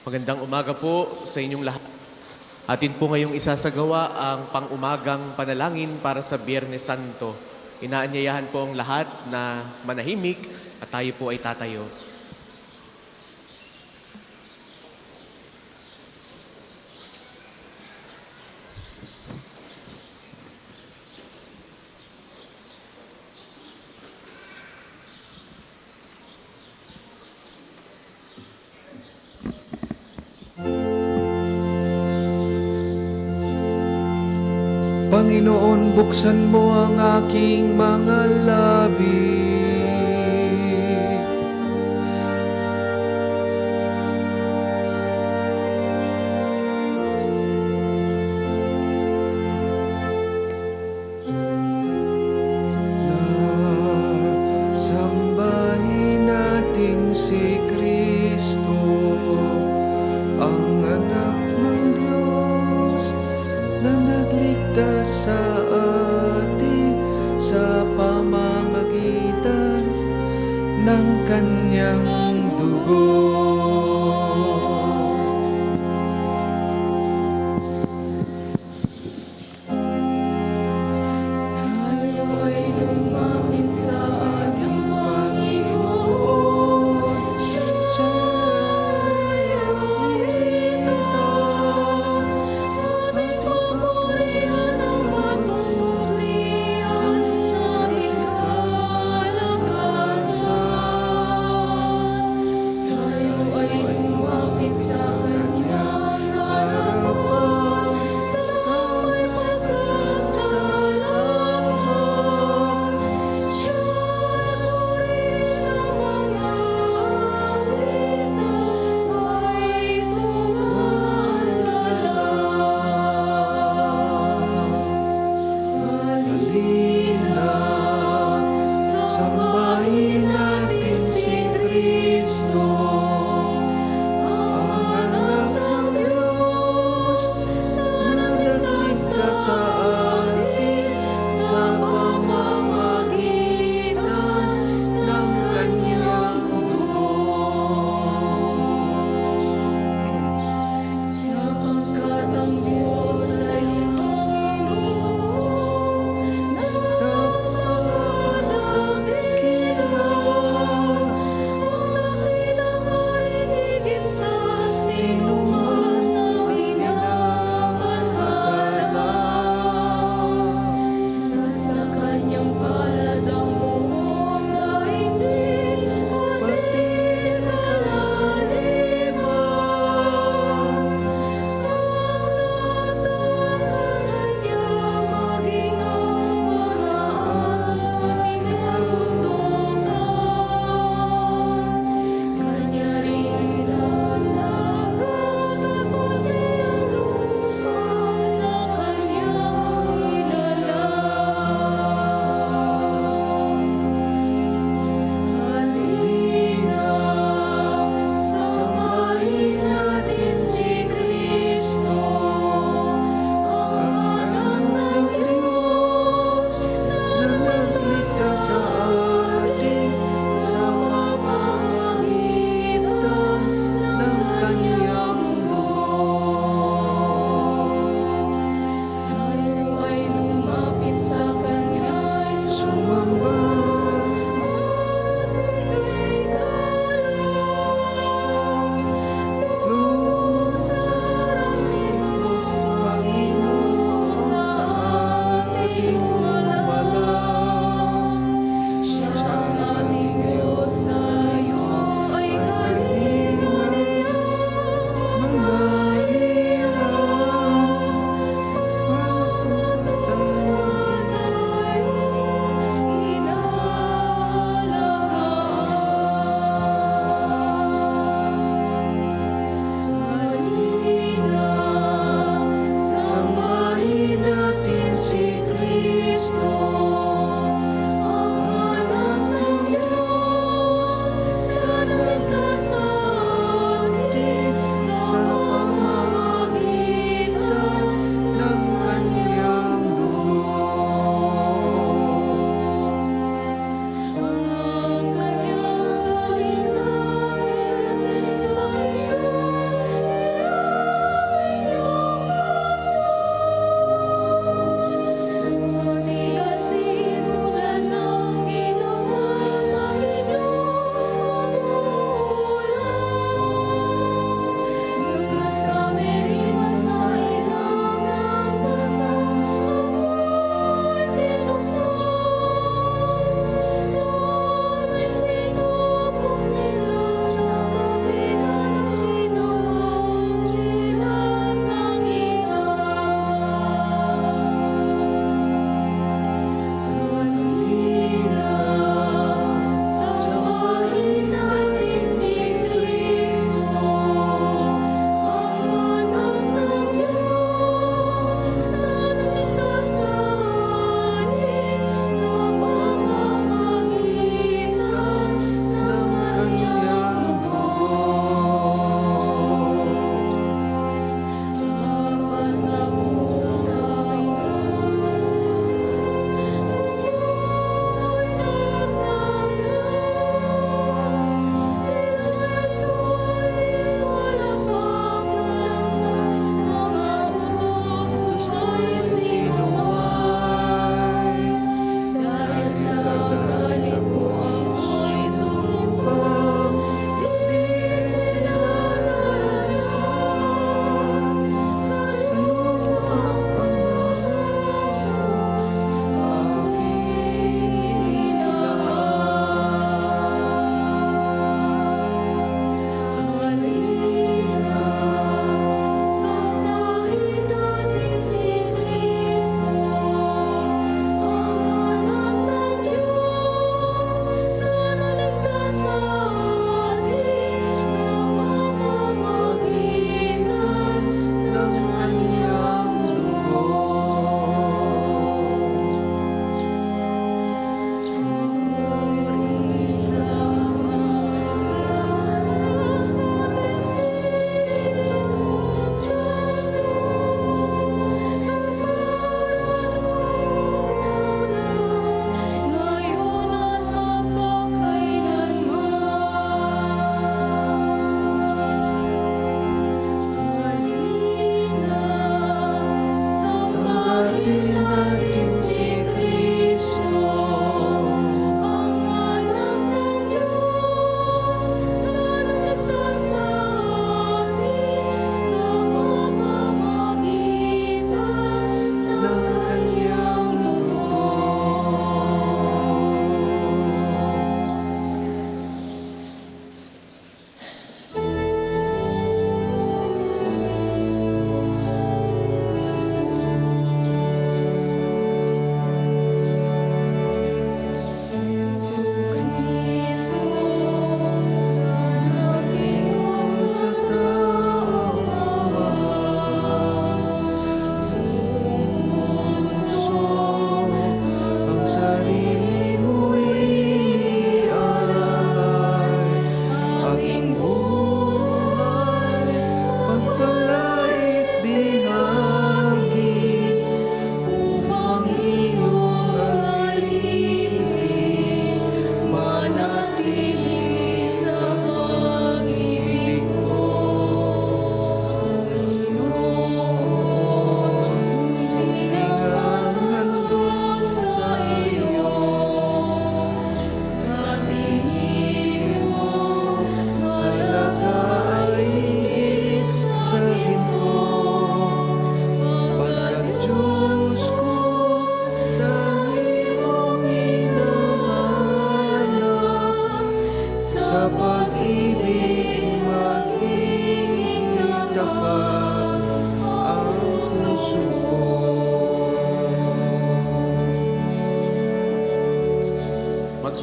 Magandang umaga po sa inyong lahat. Atin po ngayong isasagawa ang pang-umagang panalangin para sa Biyernes Santo. Inaanyayahan po ang lahat na manahimik at tayo po ay tatayo. Panginoon, buksan mo ang aking mga labi. Na sambahin natin si Kristo, ang anak ng Diyos na nagligtas sa atin sa pamamagitan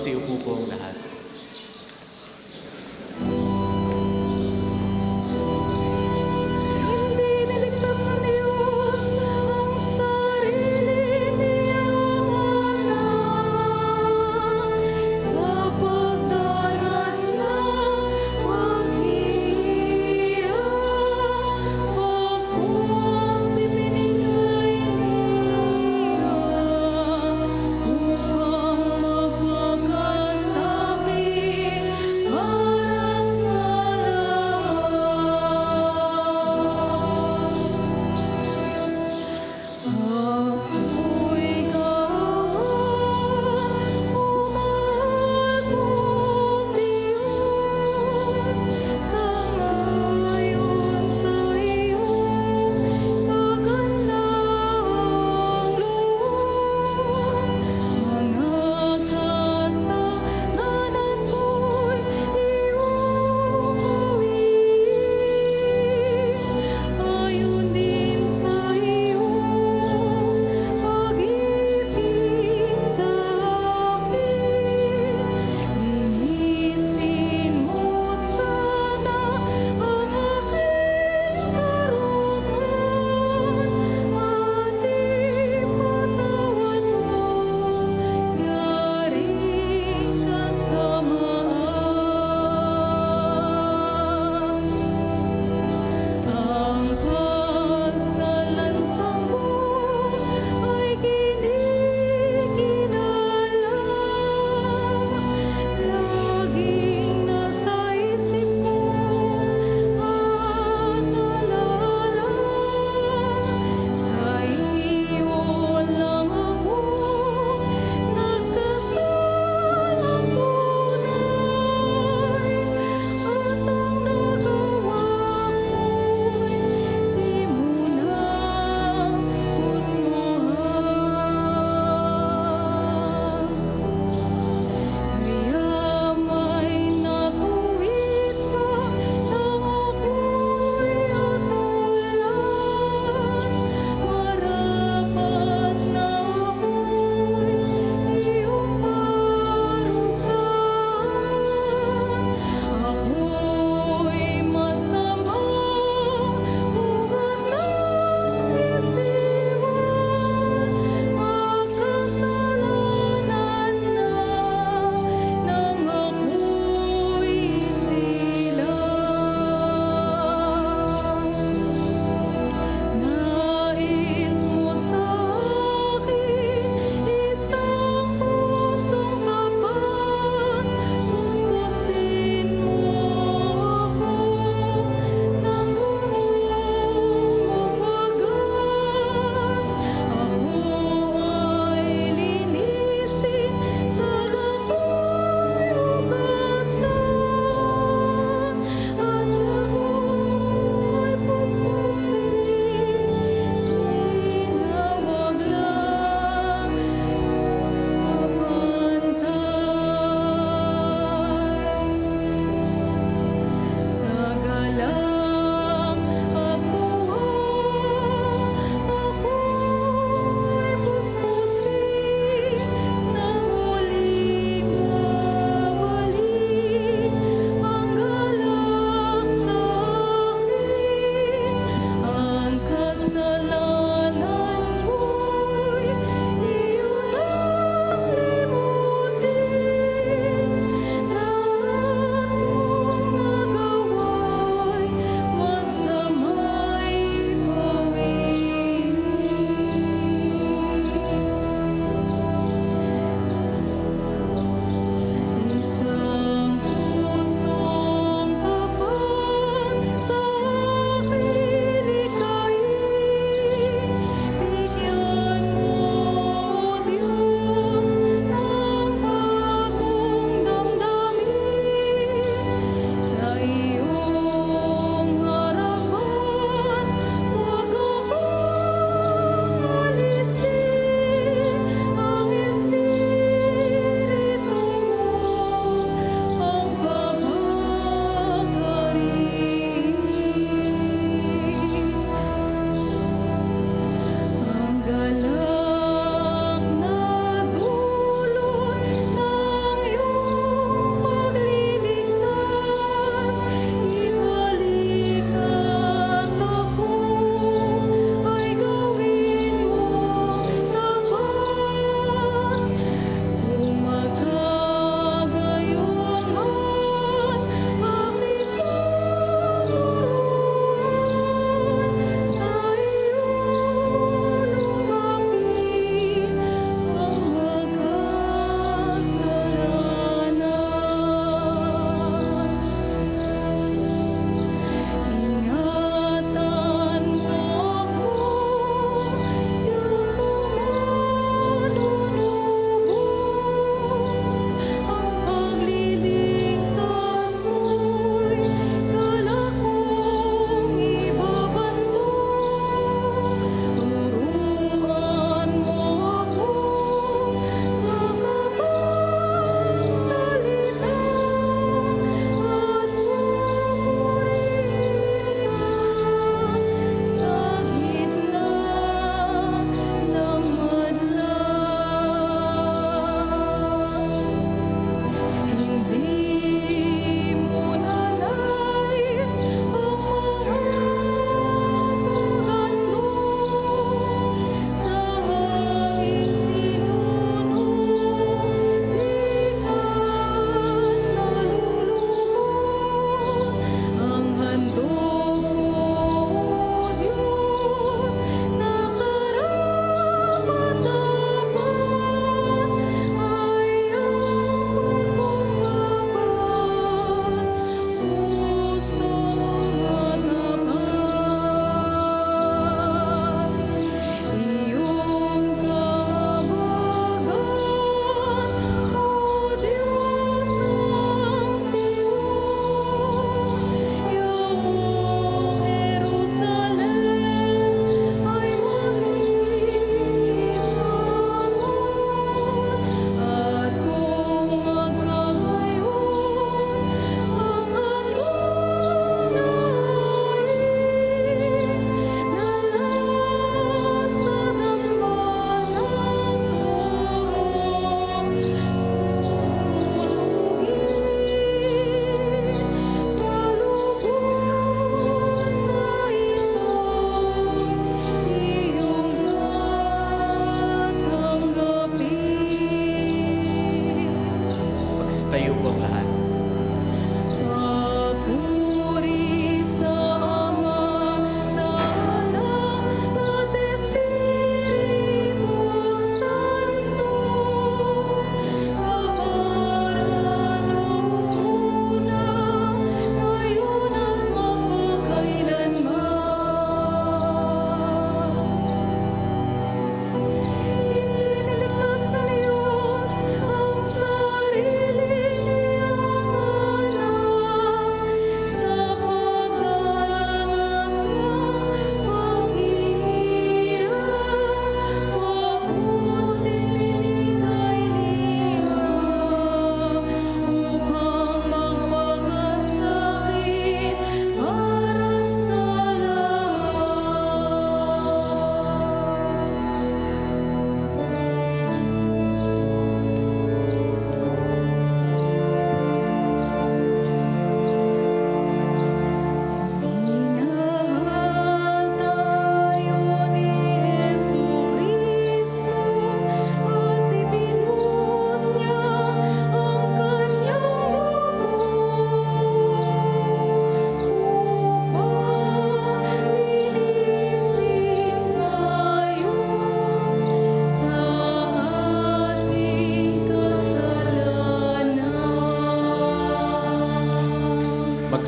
Magsiupo po ang lahat. Hindi niligtas ng Diyos ang sarili niyang anak sa pagdanas ng paghihirap. Pagpuas ibinigay niya upang magpakasama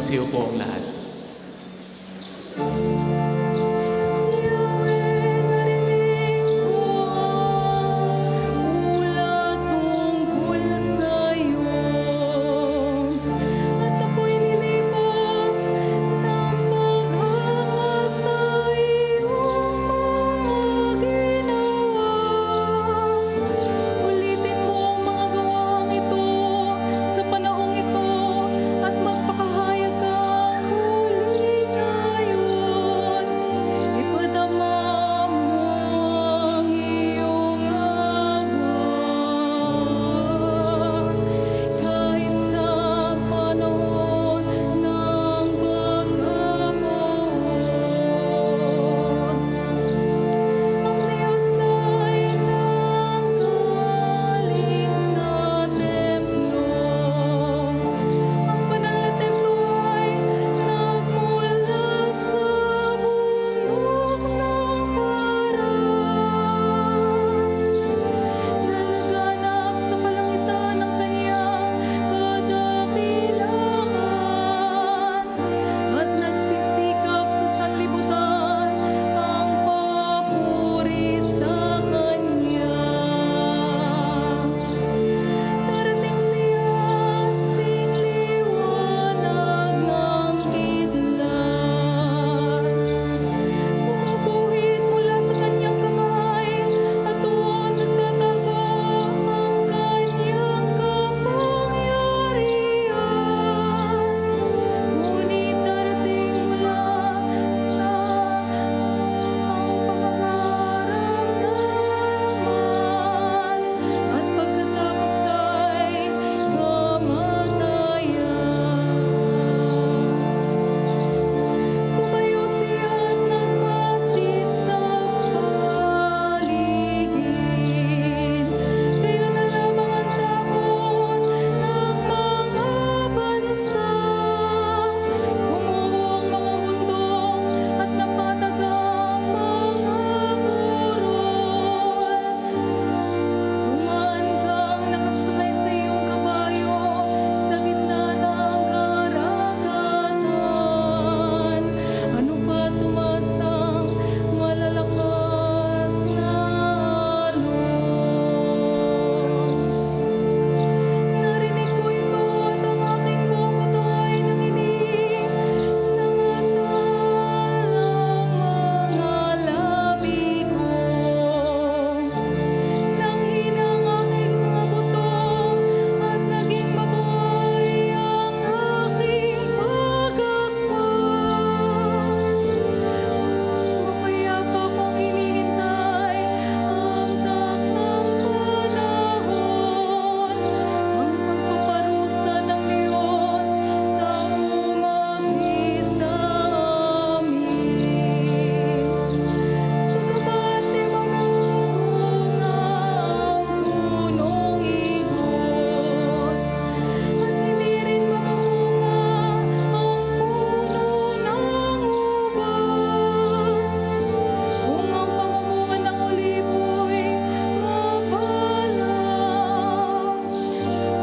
Magsiyo po ang lahat. Yahweh, narinig ko ang ulat tungkol sa'yo. At ako'y nilipas ng paghanga sa iyong mga ginawa. Ulitin mo ang mga gawang ito sa panahong ito at magpakahayag ka muli ngayon. Ipadama mo ang iyong awa kahit sa panahon ng pagkamoon. Ang Diyos ay nanggaling sa templo. Ang banal na templo ay nagmula sa bundok ng parang. Nalaganap sa kalangitan ng kanyang kadakilaan at nagsisikap sa sanlibutan ang papuri sa kanya. Darating siya sing liwanag ng kidlat. Gumuguhit mula sa kanyang kamay at doon nagtatago ang kanyang kapangyarihan. Ngunit darating mula sa pagkakaramdaman at pagkatapos ay kamatayan. Tumayo siya at nagmasid sa paligid. Kaya na lamang ang takot ng mga bansa. Gumuho ang mga bundok at napatag ang mga burol. Tumaan kang nakasakay sa iyong kabayo sa gitna ng karagatan. Ano pa tumasang malalakas na alon? Narinig ko ito at ang aking buong katawan ay nanginig. Nangatalang mga labi ko. Nanghina ang aking mga buto at naging mabuhay ang aking pagakpan. Mapayapa kong hinihintay ang takdang panahon, ang pagpaparusa ng Diyos sa umapi sa amin. Pagkabati mamunga ang punong igos at hindi rin mamunga ang puno ng ubas. Kung ang pamumunga ng olibo'y mabalang,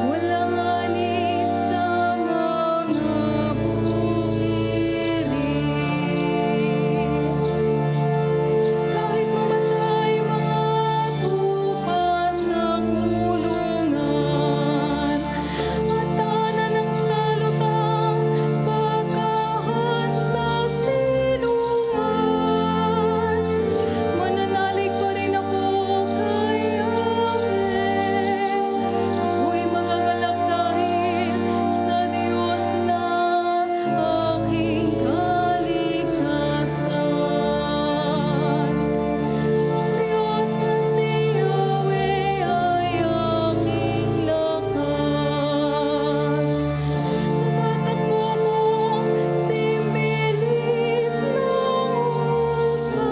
walang ani sa mga bukirin. Kahit mamatay mga tupa sa kulungan at tahanan ng salutang bakahan sa silungan, mananalig pa rin ako kay Yahweh. Ako'y magagalak dahil sa Diyos na aking kaligtasan. Ang Diyos na si Yahweh ay aking lakas. Tumatakbo akong simbilis ng usan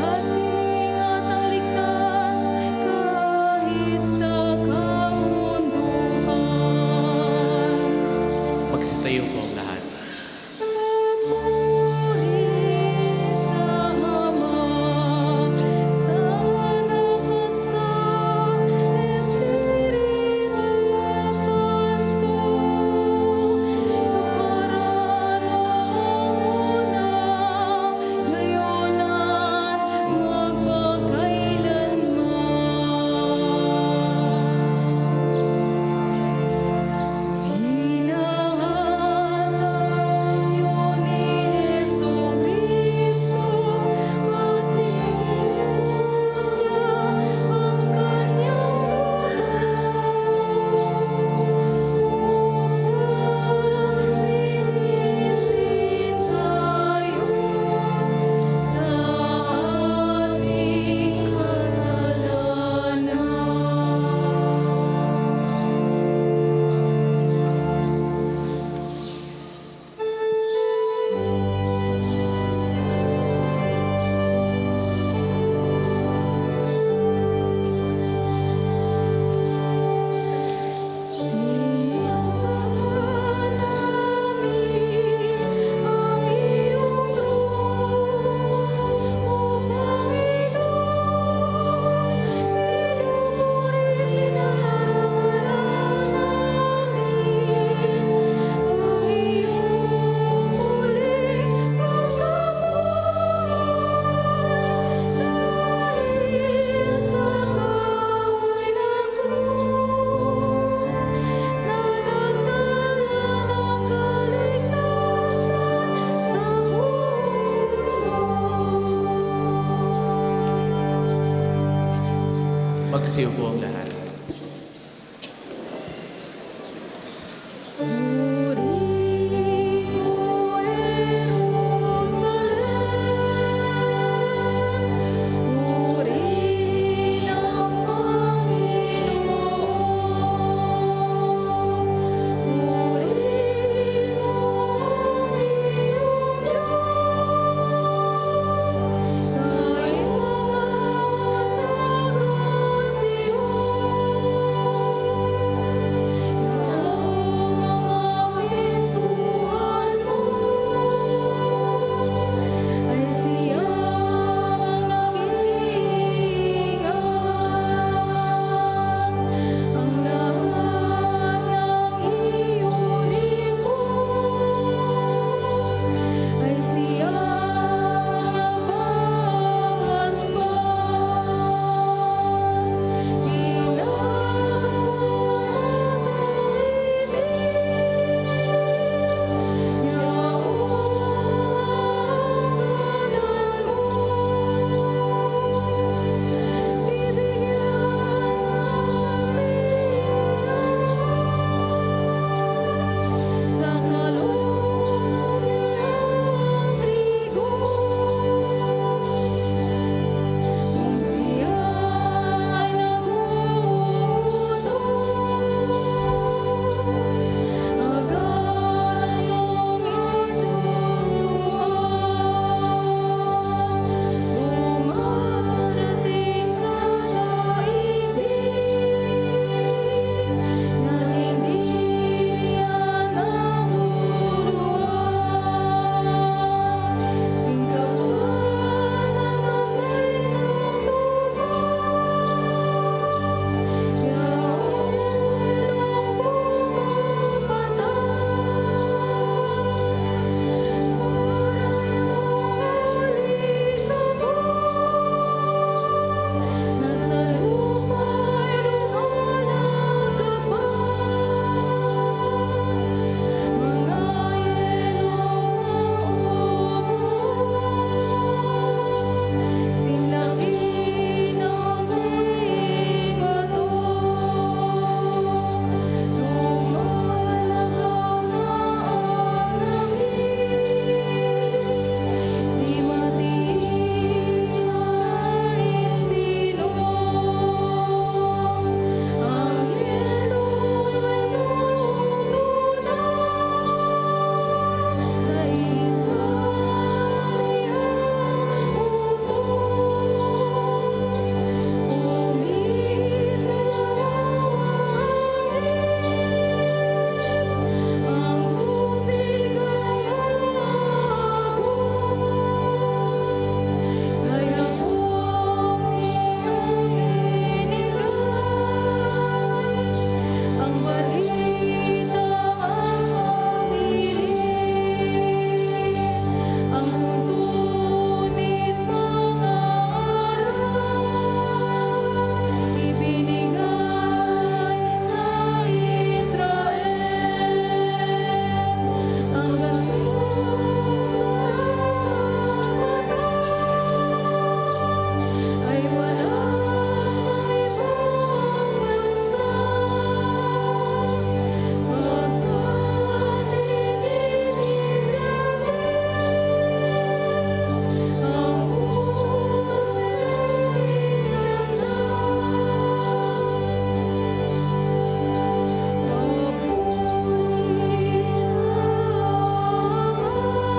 at iningat ang ligtas kahit sa kamundukan. Magsitayo po ang lahat. Papuri sa Ama, sa Anak at sa Espiritu Santo. Magsiyo po ang lahat.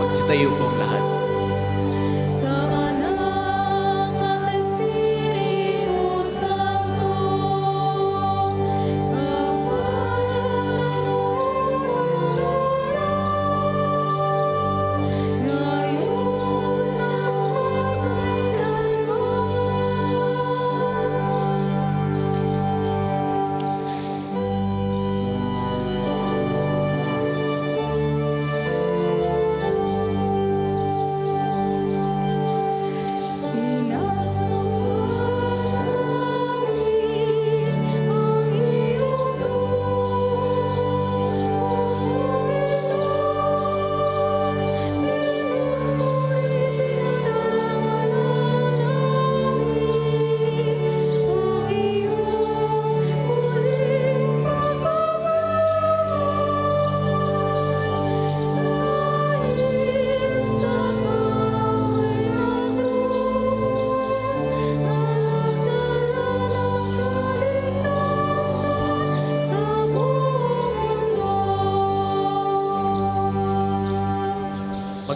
Magsitayo po ang lahat. Sa Anak at Espiritu Santo, ngayon at magpakailanman.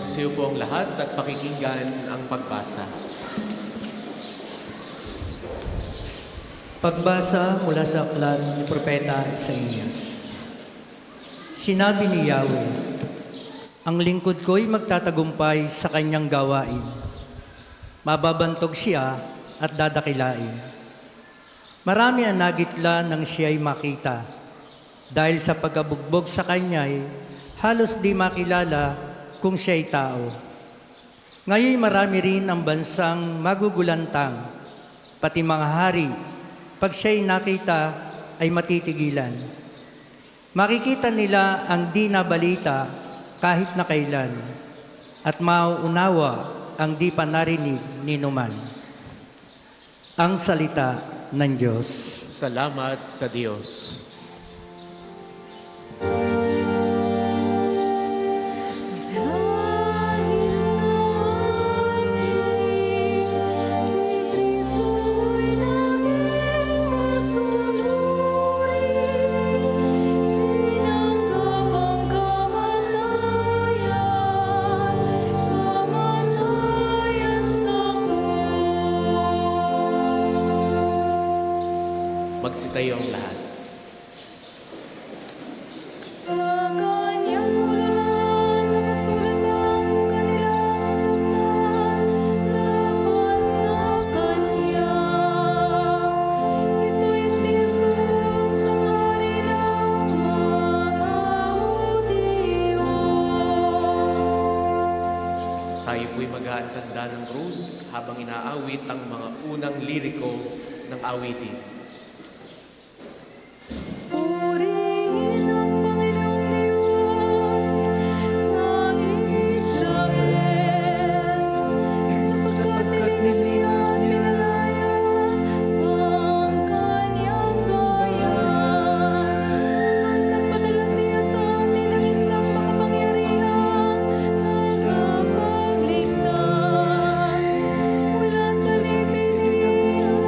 Magsiyo po ang lahat at pakikinggan ang pagbasa. Pagbasa mula sa aklat ni Propeta Isaías. Sinabi ni Yahweh, ang lingkod ko'y magtatagumpay sa kanyang gawain. Mababantog siya at dadakilain. Marami ang nagitla nang siya'y makita. Dahil sa pagkabugbog sa kanya'y halos di makilala kung siya'y tao. Ngayon marami rin ang bansang magugulantang, pati mga hari, pag siya'y nakita ay matitigilan. Makikita nila ang di nabalita kahit na kailan, at mauunawa ang di pa narinig ni numan. Ang salita ng Diyos. Salamat sa Diyos. Dahil sa amin, si Kristo'y naging masunuri. Binanggap ang kamalayan sa krus. Magsitayo ang lahat. Sa kanyang hulalan, nakasulat ang kanilang saklan laban sa kanya. Ito'y si Jesus, ang hari ng mga Hudyo. Tayo po'y mag-aantanda ng krus habang inaawit ang mga unang liriko ng awitin. Purihin ang Panginoong Diyos ng Israel, sapagkat nililihan at pinalaya ang kanyang bayan. At nagpadala siya sa atin ng isang makapangyarihang tagapagligtas mula sa libilihan ng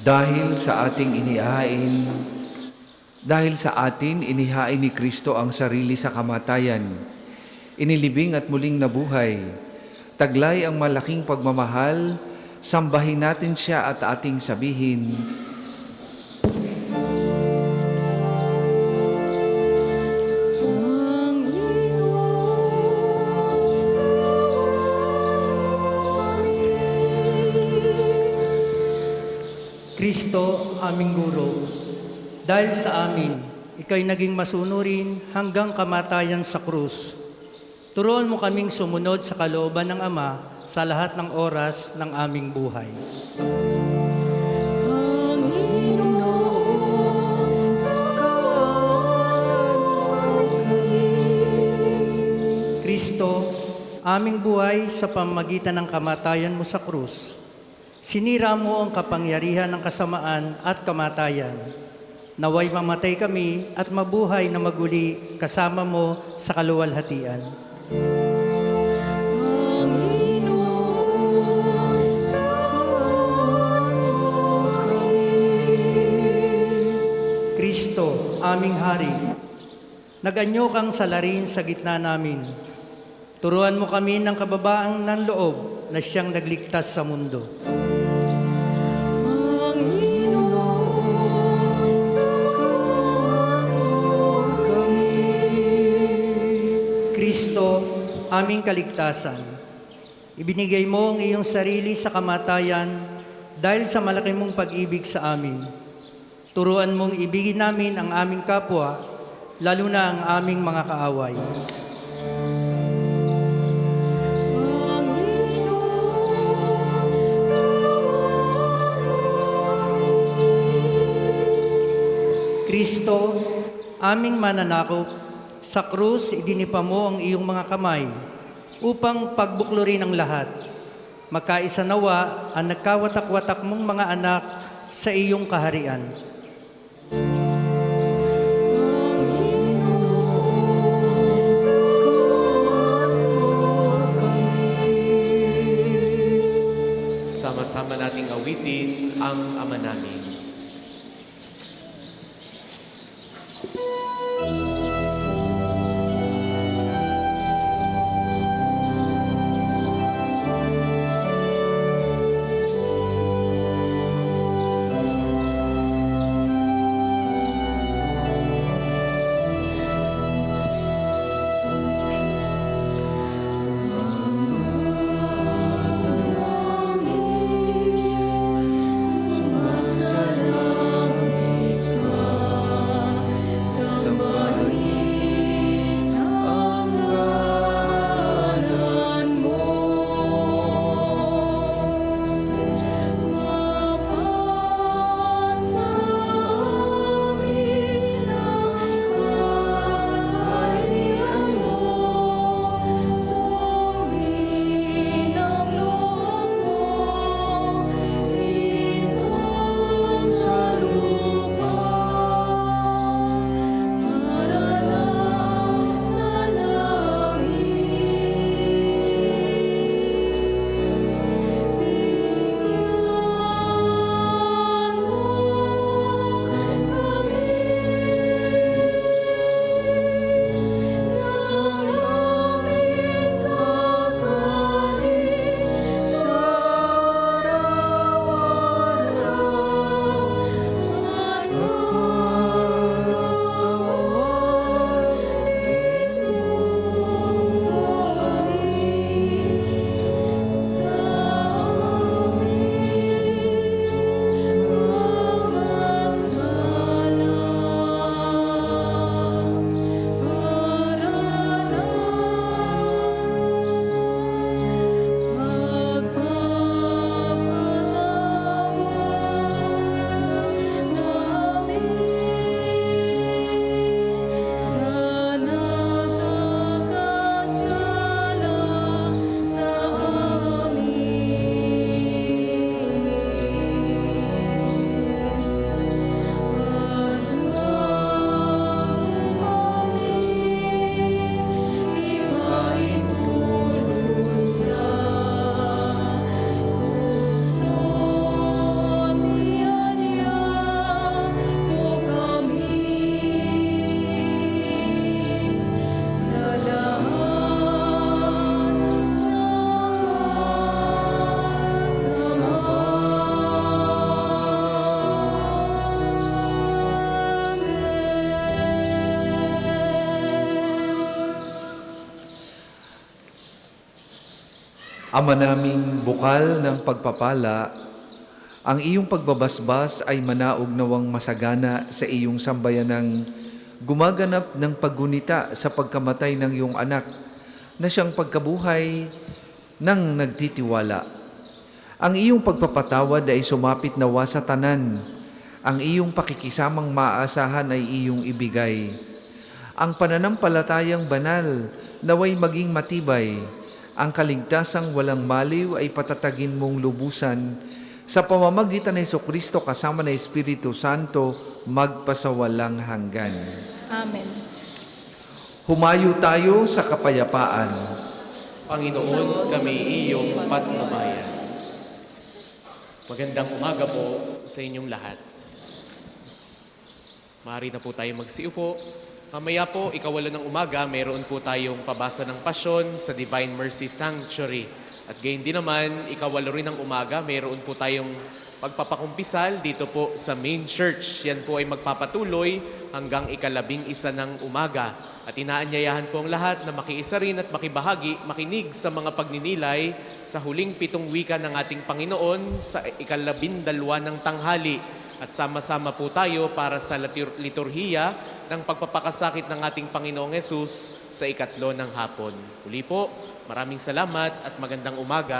Dahil sa atin inihain ni Kristo ang sarili sa kamatayan, inilibing at muling nabuhay, taglay ang malaking pagmamahal, sambahin natin siya at ating sabihin, Kristo, aming guro, dahil sa amin, ika'y naging masunurin hanggang kamatayan sa krus. Turuan mo kaming sumunod sa kalooban ng Ama sa lahat ng oras ng aming buhay. Kristo, aming buhay sa pamamagitan ng kamatayan mo sa krus. Sinira mo ang kapangyarihan ng kasamaan at kamatayan. Naway mamatay kami at mabuhay na maguli kasama mo sa kaluwalhatian. Kristo, aming Hari, nag-anyo kang salarin sa gitna namin. Turuan mo kami ng kababaang ng loob na siyang nagligtas sa mundo. Kristo, aming kaligtasan, ibinigay mo ang iyong sarili sa kamatayan dahil sa malaki mong pag-ibig sa amin. Turuan mong ibigin namin ang aming kapwa, lalo na ang aming mga kaaway. Kristo, aming mananakop, sa krus idinipa mo ang iyong mga kamay upang pagbuklurin ang lahat. Magkaisa nawa ang nagkawatak-watak mong mga anak sa iyong kaharian. Sama-sama nating awitin ang Ama namin. Sumasalalangin Ama naming bukal ng pagpapala, ang iyong pagbabasbas ay manaog nawang masagana sa iyong sambayanang gumaganap ng paggunita sa pagkamatay ng iyong anak na siyang pagkabuhay ng nagtitiwala. Ang iyong pagpapatawad ay sumapit nawa sa tanan. Ang iyong pakikisamang maaasahan ay iyong ibigay. Ang pananampalatayang banal naway maging matibay. Ang kaligtasang walang maliw ay patatagin mong lubusan sa pamamagitan ng Jesucristo kasama ng Espiritu Santo magpasawalang hanggan. Amen. Humayo tayo sa kapayapaan. Panginoon, kami iyong patnubayan. Magandang umaga po sa inyong lahat. Maaari na po tayo magsiupo. Mamaya po, ikawalo ng umaga, mayroon po tayong pabasa ng pasyon sa Divine Mercy Sanctuary. At gayon din naman, ikawalo rin ng umaga, mayroon po tayong pagpapakumpisal dito po sa main church. Yan po ay magpapatuloy hanggang ika-11 ng umaga. At inaanyayahan po ang lahat na makiisa rin at makibahagi, makinig sa mga pagninilay sa huling 7 wika ng ating Panginoon sa ika-12 ng tanghali. At sama-sama po tayo para sa liturhiya ng pagpapakasakit ng ating Panginoong Hesus sa 3 ng hapon. Uli po, maraming salamat at magandang umaga